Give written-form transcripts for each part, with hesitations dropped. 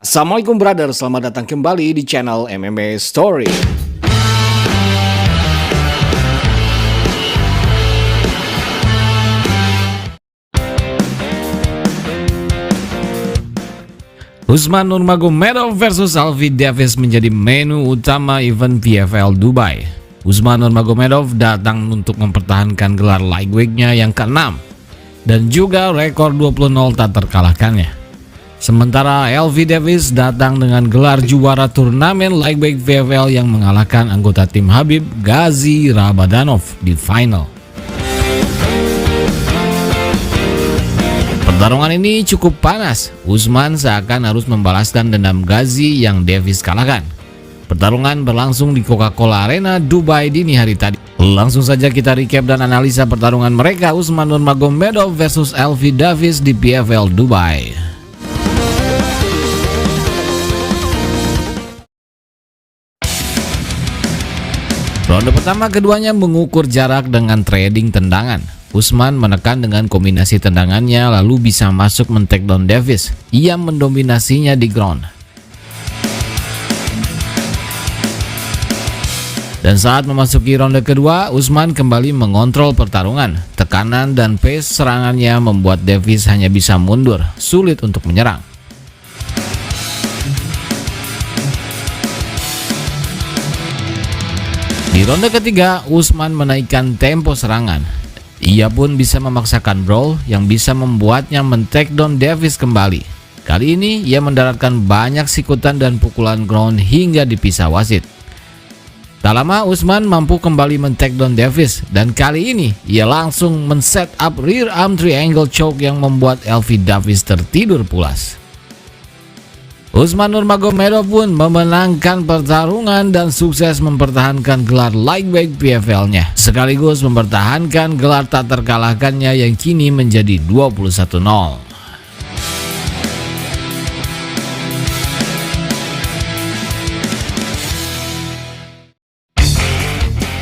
Assalamualaikum brother, selamat datang kembali di channel MMA Story. Usman Nurmagomedov versus Alfie Davis menjadi menu utama event PFL Dubai. Usman Nurmagomedov datang untuk mempertahankan gelar lightweight-nya yang ke-6 dan juga rekor 20-0 tak terkalahkannya. Sementara Alfie Davis datang dengan gelar juara turnamen lightweight PFL yang mengalahkan anggota tim Khabib Ghazi Rabadanov di final. Pertarungan ini cukup panas. Usman seakan harus membalaskan dendam Ghazi yang Davis kalahkan. Pertarungan berlangsung di Coca-Cola Arena Dubai dini hari tadi. Langsung saja kita recap dan analisa pertarungan mereka Usman Nurmagomedov versus Alfie Davis di PFL Dubai. Ronde pertama keduanya mengukur jarak dengan trading tendangan. Usman menekan dengan kombinasi tendangannya lalu bisa masuk men-takedown Davis. Ia mendominasinya di ground. Dan saat memasuki ronde kedua, Usman kembali mengontrol pertarungan. Tekanan dan pace serangannya membuat Davis hanya bisa mundur, sulit untuk menyerang. Di ronde ketiga, Usman menaikkan tempo serangan. Ia pun bisa memaksakan brawl yang bisa membuatnya men-takedown Davis kembali. Kali ini, ia mendaratkan banyak sikutan dan pukulan ground hingga dipisah wasit. Tak lama, Usman mampu kembali men-takedown Davis dan kali ini ia langsung men-set up rear arm triangle choke yang membuat Alfie Davis tertidur pulas. Usman Nurmagomedov pun memenangkan pertarungan dan sukses mempertahankan gelar lightweight PFL-nya, sekaligus mempertahankan gelar tak terkalahkannya yang kini menjadi 21-0.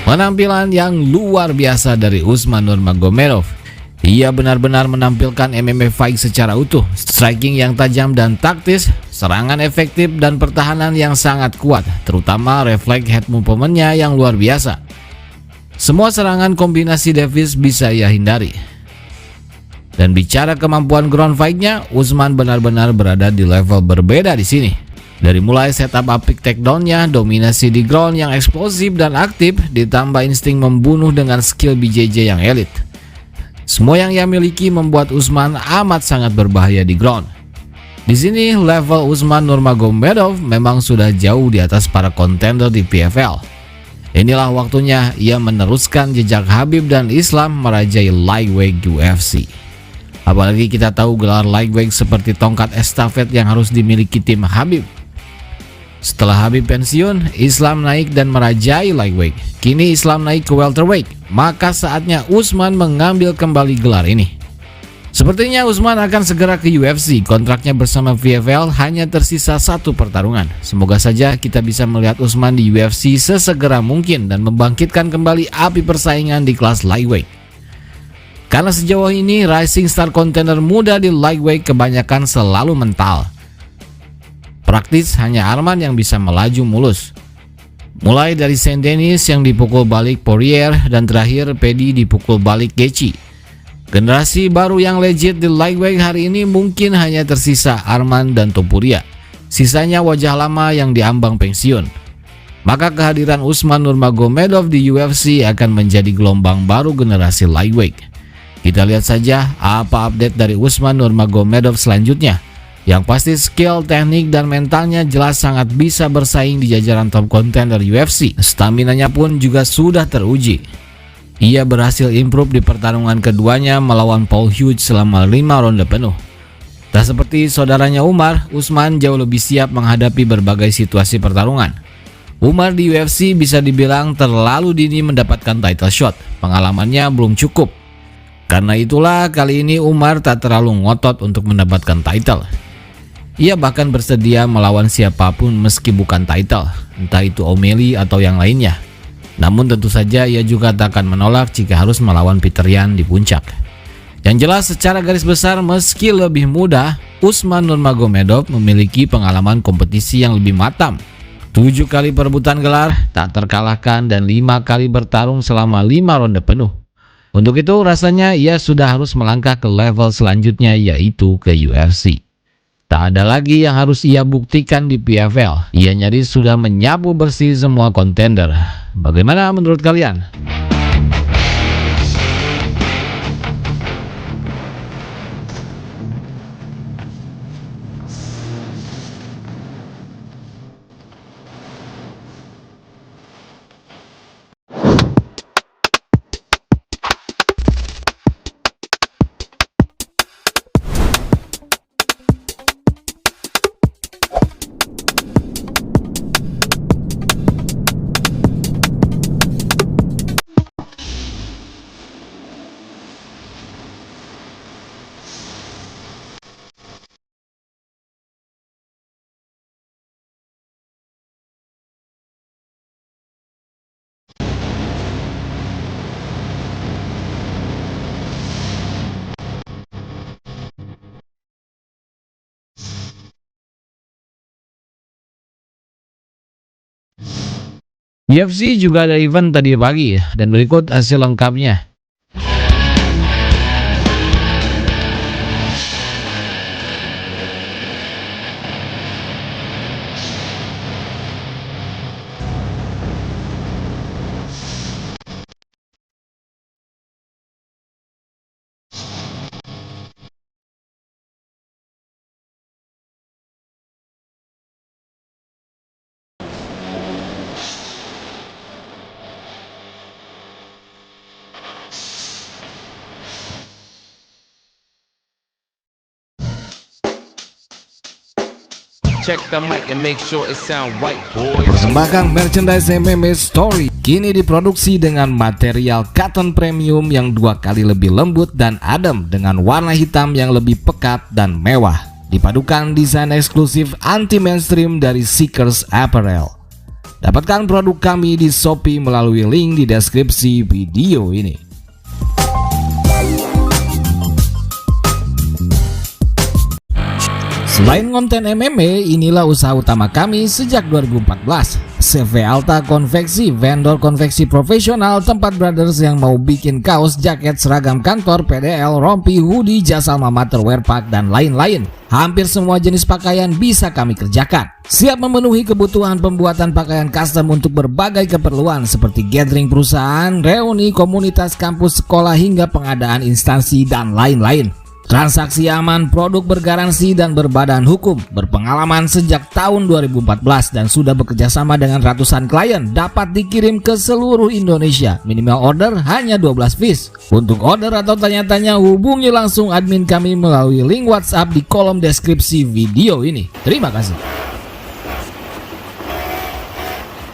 Penampilan yang luar biasa dari Usman Nurmagomedov. Ia benar-benar menampilkan MMA fight secara utuh, striking yang tajam dan taktis, serangan efektif dan pertahanan yang sangat kuat, terutama refleks head movement-nya yang luar biasa. Semua serangan kombinasi Davis bisa ia hindari. Dan bicara kemampuan ground fight-nya, Usman benar-benar berada di level berbeda di sini. Dari mulai setup apik takedown-nya, dominasi di ground yang eksplosif dan aktif, ditambah insting membunuh dengan skill BJJ yang elit. Semua yang ia miliki membuat Usman amat sangat berbahaya di ground. Di sini level Usman Nurmagomedov memang sudah jauh di atas para kontender di PFL. Inilah waktunya ia meneruskan jejak Khabib dan Islam merajai lightweight UFC. Apalagi kita tahu gelar lightweight seperti tongkat estafet yang harus dimiliki tim Khabib. Setelah Khabib pensiun, Islam naik dan merajai lightweight. Kini Islam naik ke welterweight, maka saatnya Usman mengambil kembali gelar ini. Sepertinya Usman akan segera ke UFC. Kontraknya bersama PFL hanya tersisa satu pertarungan. Semoga saja kita bisa melihat Usman di UFC sesegera mungkin dan membangkitkan kembali api persaingan di kelas lightweight. Karena sejauh ini rising star contender muda di lightweight kebanyakan selalu mental. Praktis hanya Arman yang bisa melaju mulus. Mulai dari Saint Denis yang dipukul balik Poirier dan terakhir Paddy dipukul balik Gaethje. Generasi baru yang legit di lightweight hari ini mungkin hanya tersisa Arman dan Topuria. Sisanya wajah lama yang diambang pensiun. Maka kehadiran Usman Nurmagomedov di UFC akan menjadi gelombang baru generasi lightweight. Kita lihat saja apa update dari Usman Nurmagomedov selanjutnya. Yang pasti skill, teknik, dan mentalnya jelas sangat bisa bersaing di jajaran top contender UFC. Staminanya pun juga sudah teruji. Ia berhasil improve di pertarungan keduanya melawan Paul Hughes selama 5 ronde penuh. Tak seperti saudaranya Umar, Usman jauh lebih siap menghadapi berbagai situasi pertarungan. Umar di UFC bisa dibilang terlalu dini mendapatkan title shot. Pengalamannya belum cukup. Karena itulah kali ini Umar tak terlalu ngotot untuk mendapatkan title. Ia bahkan bersedia melawan siapapun meski bukan title, entah itu O'Malley atau yang lainnya. Namun tentu saja ia juga tak akan menolak jika harus melawan Peter Yan di puncak. Yang jelas secara garis besar meski lebih muda, Usman Nurmagomedov memiliki pengalaman kompetisi yang lebih matam. 7 kali perebutan gelar, tak terkalahkan dan 5 kali bertarung selama 5 ronde penuh. Untuk itu rasanya ia sudah harus melangkah ke level selanjutnya yaitu ke UFC. Tak ada lagi yang harus ia buktikan di PFL. Ia nyaris sudah menyapu bersih semua kontender. Bagaimana menurut kalian? UFC juga ada event tadi pagi dan berikut hasil lengkapnya. Check the mic and make sure it sound right, boys. Persembahkan merchandise MMA Story kini diproduksi dengan material cotton premium yang 2 kali lebih lembut dan adem dengan warna hitam yang lebih pekat dan mewah. Dipadukan desain eksklusif anti-mainstream dari Seekers Apparel. Dapatkan produk kami di Shopee melalui link di deskripsi video ini. Selain konten MMA, inilah usaha utama kami sejak 2014. CV Alta Konveksi, vendor konveksi profesional, tempat brothers yang mau bikin kaos, jaket, seragam kantor, PDL, rompi, hoodie, jasa alma mater, wear pack, dan lain-lain. Hampir semua jenis pakaian bisa kami kerjakan. Siap memenuhi kebutuhan pembuatan pakaian custom untuk berbagai keperluan seperti gathering perusahaan, reuni, komunitas, kampus, sekolah, hingga pengadaan instansi, dan lain-lain. Transaksi aman, produk bergaransi dan berbadan hukum, berpengalaman sejak tahun 2014 dan sudah bekerjasama dengan ratusan klien, dapat dikirim ke seluruh Indonesia. Minimal order hanya 12 piece. Untuk order atau tanya-tanya hubungi langsung admin kami melalui link WhatsApp di kolom deskripsi video ini. Terima kasih.